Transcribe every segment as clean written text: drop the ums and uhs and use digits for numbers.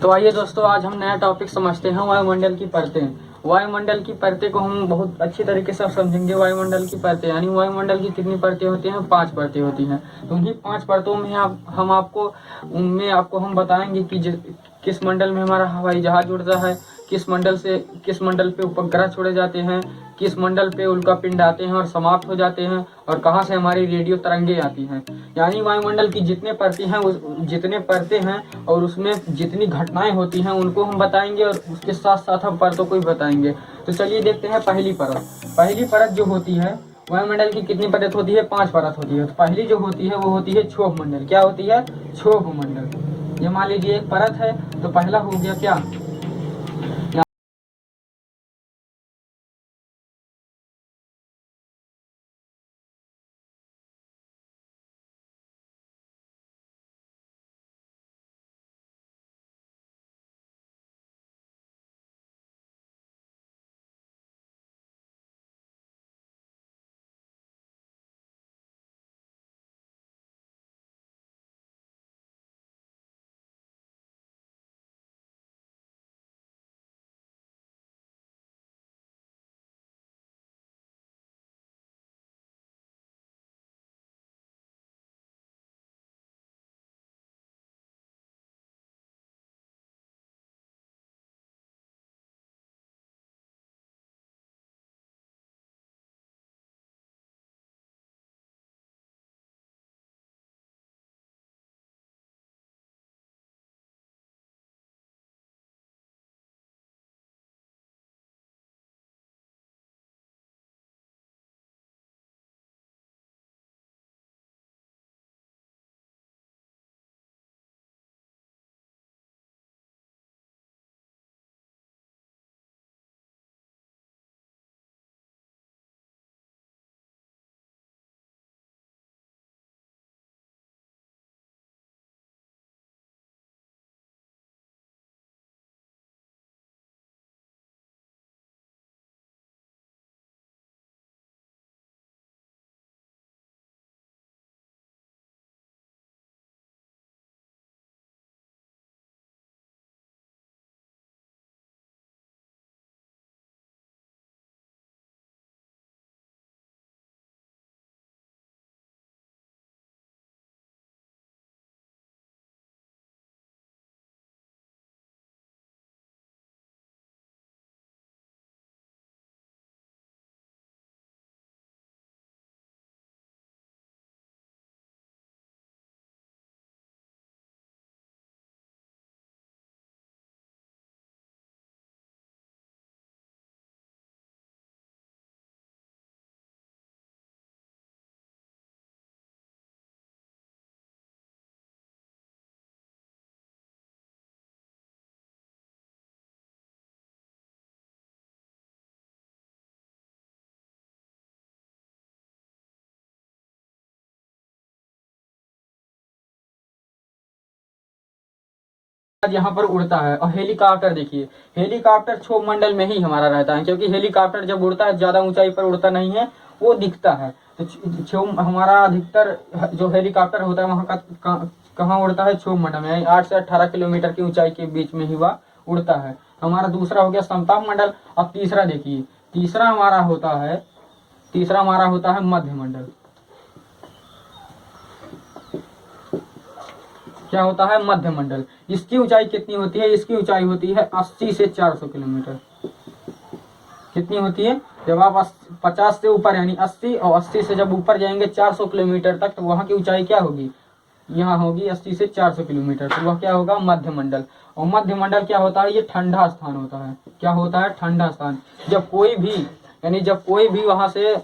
तो आइए दोस्तों, आज हम नया टॉपिक समझते हैं वायुमंडल की परतें। वायुमंडल की परतें को हम बहुत अच्छी तरीके से समझेंगे। वायुमंडल की परतें यानी वायुमंडल की कितनी परतें होती हैं? 5 परतें होती हैं। तो उन्हीं 5 परतों में हम आपको उनमें आपको हम बताएंगे कि किस मंडल में हमारा हवाई जहाज उड़ता है, किस मंडल पे उपग्रह छोड़े जाते हैं, किस मंडल पे उल्कापिंड आते हैं और समाप्त हो जाते हैं, और कहाँ से हमारी रेडियो तरंगे आती हैं। यानी वायुमंडल की जितने परतें हैं और उसमें जितनी घटनाएं होती हैं उनको हम बताएंगे, और उसके साथ साथ हम परतों को भी बताएंगे। तो चलिए देखते हैं पहली परत। पहली परत जो होती है, वायुमंडल की कितनी परत होती है? 5 परत होती है। तो पहली जो होती है वो होती है क्षोभ मंडल। क्या होती है? क्षोभ मंडल। ये मान लीजिए एक परत है, तो पहला हो गया क्या? यहाँ पर उड़ता है। और हेलीकॉप्टर देखिए, हेलीकॉप्टर क्षोभ मंडल में ही हमारा रहता है, क्योंकि हेलीकॉप्टर जब उड़ता है ज्यादा ऊंचाई पर उड़ता नहीं है, वो दिखता है। तो क्षोभ हमारा अधिकतर जो हेलीकॉप्टर होता है वहाँ का कहाँ उड़ता है? क्षोभ मंडल में। 8 से 18 किलोमीटर की ऊंचाई के बीच में ही वह उड़ता है। हमारा दूसरा हो गया समताप मंडल। अब तीसरा देखिए, तीसरा हमारा होता है मध्य मंडल। क्या होता है? मध्य मंडल। इसकी ऊंचाई कितनी होती है? इसकी ऊंचाई होती है 80 से 400 किलोमीटर। कितनी होती है? जब आप 50 से ऊपर यानी 80, और 80 से जब ऊपर जाएंगे 400 किलोमीटर तक, तो वहां की ऊंचाई क्या होगी? यहाँ होगी 80 से 400 किलोमीटर। तो वह क्या होगा? मध्य मंडल। और मध्य मंडल क्या होता है? ये ठंडा स्थान होता है। क्या होता है? ठंडा स्थान। जब कोई भी वहां से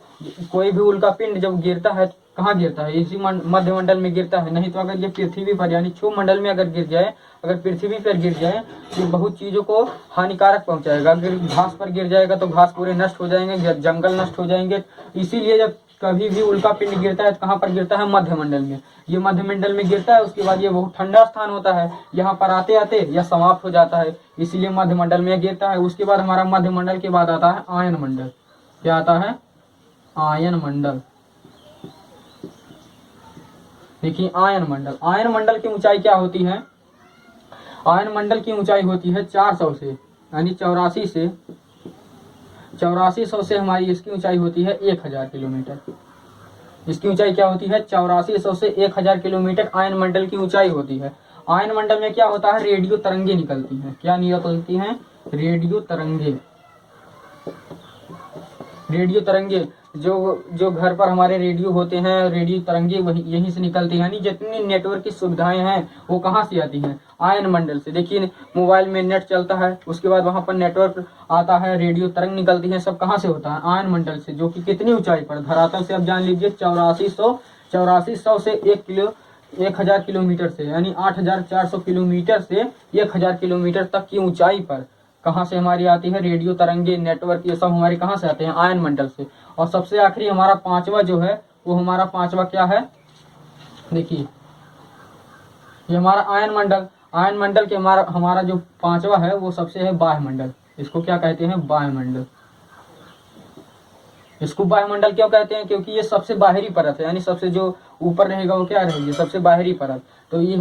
कोई भी उल्का पिंड जब गिरता है, कहाँ गिरता है? इसी मध्य मंडल में गिरता है। नहीं तो अगर ये पृथ्वी पर यानी क्षोभ मंडल में अगर गिर जाए, अगर पृथ्वी पर गिर जाए, तो बहुत चीजों को हानिकारक पहुंचाएगा। अगर घास पर गिर जाएगा तो घास पूरे नष्ट हो जाएंगे, जंगल नष्ट हो जाएंगे। इसीलिए जब कभी भी उल्का पिंड गिरता है तो कहाँ पर गिरता है? मध्य मंडल में। ये मध्य मंडल में गिरता है, उसके बाद ये बहुत ठंडा स्थान होता है, यहाँ पर आते आते यह समाप्त हो जाता है, इसीलिए मध्य मंडल में गिरता है। उसके बाद हमारा मध्य मंडल के बाद आता है आयन मंडल। क्या आता है? आयन मंडल। देखिए आयन मंडल की ऊंचाई क्या होती है? आयनमंडल की ऊंचाई होती है 400 से, यानी 8400 से हमारी इसकी ऊंचाई होती है 1000 किलोमीटर। इसकी ऊंचाई क्या होती है? 8400 से 1000 किलोमीटर आयनमंडल की ऊंचाई होती है। आयनमंडल में क्या होता है? रेडियो तरंगे निकलती हैं। क्या निकलती हैं? रेडियो तरंगे। रेडियो तरंगे जो घर पर हमारे रेडियो होते हैं, रेडियो तरंगे वही यहीं से निकलती हैं। यानी जितनी नेटवर्क की सुविधाएं हैं वो कहाँ से आती हैं? आयनमंडल से। देखिए मोबाइल में नेट चलता है, उसके बाद वहां पर नेटवर्क आता है, रेडियो तरंग निकलती है, सब कहाँ से होता है? आयनमंडल से, जो कि कितनी ऊंचाई पर? धरातल से अब जान लीजिए 8400 से 1000 किलोमीटर से, यानी 8400 किलोमीटर से 1000 किलोमीटर तक की ऊंचाई पर कहाँ से हमारी आती है? रेडियो तरंगे, नेटवर्क, ये सब हमारे कहाँ से आते हैं? आयनमंडल से। और सबसे आखिरी हमारा पांचवा जो है, वो हमारा पांचवा क्या है? देखिए ये हमारा आयनमंडल के हमारा जो पांचवा है वो सबसे है वायुमंडल। इसको क्या कहते हैं? वायुमंडल। इसको वायुमंडल क्यों कहते हैं? क्योंकि ये सबसे बाहरी परत है, यानी सबसे जो ऊपर रहेगा वो क्या रहेगी? सबसे बाहरी परत। तो ये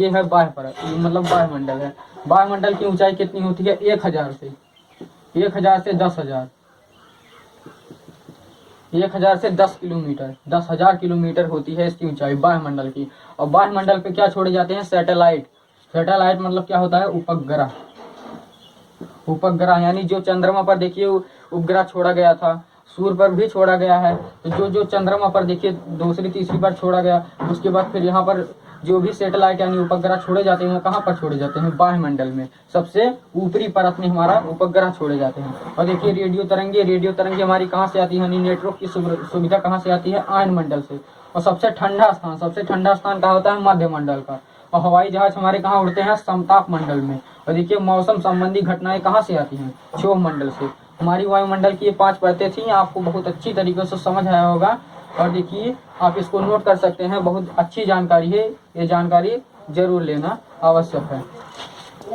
है बाह्य परत, ये मतलब वायुमंडल है। वायुमंडल की ऊंचाई कितनी होती है? 1000 से 10,000 1000 से 10 किलोमीटर, 10,000 किलोमीटर होती है इसकी ऊंचाई वायुमंडल की। और वायुमंडल पे क्या छोड़े जाते हैं? सैटेलाइट। सैटेलाइट मतलब क्या होता है? उपग्रह। उपग्रह यानी जो चंद्रमा पर देखिए उपग्रह छोड़ा गया था, सूर्य पर भी छोड़ा गया है। तो जो चंद्रमा पर देखिए दूसरी तीसरी बार छोड़ा गया, उसके बाद फिर यहाँ पर जो भी सैटेलाइट यानी उपग्रह छोड़े जाते हैं वो कहाँ पर छोड़े जाते हैं? वायुमंडल में, सबसे ऊपरी परत में हमारा उपग्रह छोड़े जाते हैं। और देखिए रेडियो तरंगे हमारी कहाँ से आती है? यानी नेटवर्क की सुविधा कहाँ से आती है? आयनमंडल से। और सबसे ठंडा स्थान कहाँ होता है? मध्यमंडल का। और हवाई जहाज हमारे कहाँ उड़ते हैं? समताप मंडल में। और देखिए मौसम संबंधी घटनाएं कहाँ से आती हैं? क्षोभ मंडल से। हमारी वायुमंडल की ये 5 परतें थी, आपको बहुत अच्छी तरीके से समझ आया होगा। और देखिए आप इसको नोट कर सकते हैं, बहुत अच्छी जानकारी है, ये जानकारी जरूर लेना आवश्यक है।